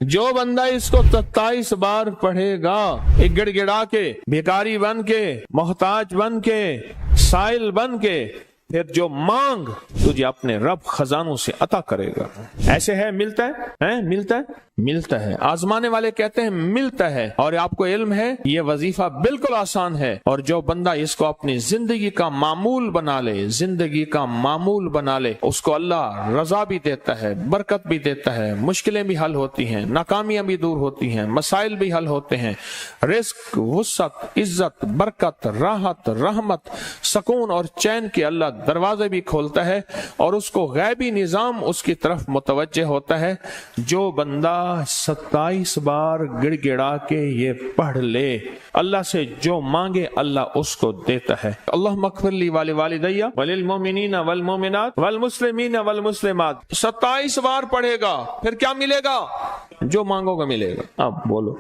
جو بندہ اس کو 27 بار پڑھے گا، ایک گڑ گڑا کے، بھیکاری بن کے، محتاج بن کے، سائل بن کے، پھر جو مانگ تجھے اپنے رب خزانوں سے عطا کرے گا۔ ایسے ہے ملتا ہے ملتا ہے ملتا ہے۔ آزمانے والے کہتے ہیں ملتا ہے، اور آپ کو علم ہے یہ وظیفہ بالکل آسان ہے، اور جو بندہ اس کو اپنی زندگی کا معمول بنا لے، زندگی کا معمول بنا لے، اس کو اللہ رضا بھی دیتا ہے، برکت بھی دیتا ہے، مشکلیں بھی حل ہوتی ہیں، ناکامیاں بھی دور ہوتی ہیں، مسائل بھی حل ہوتے ہیں، رزق، وسعت، عزت، برکت، راحت، رحمت، سکون اور چین کے اللہ دروازے بھی کھولتا ہے، اور اس کو غیبی نظام اس کی طرف متوجہ ہوتا ہے۔ جو بندہ 27 بار گڑ گڑا کے یہ پڑھ لے، اللہ سے جو مانگے اللہ اس کو دیتا ہے۔ اللہم اغفر لی ولوالدی وللمؤمنین والمؤمنات والمسلمین والمسلمات 27 بار پڑھے گا، پھر کیا ملے گا؟ جو مانگو گا ملے گا۔ اب بولو۔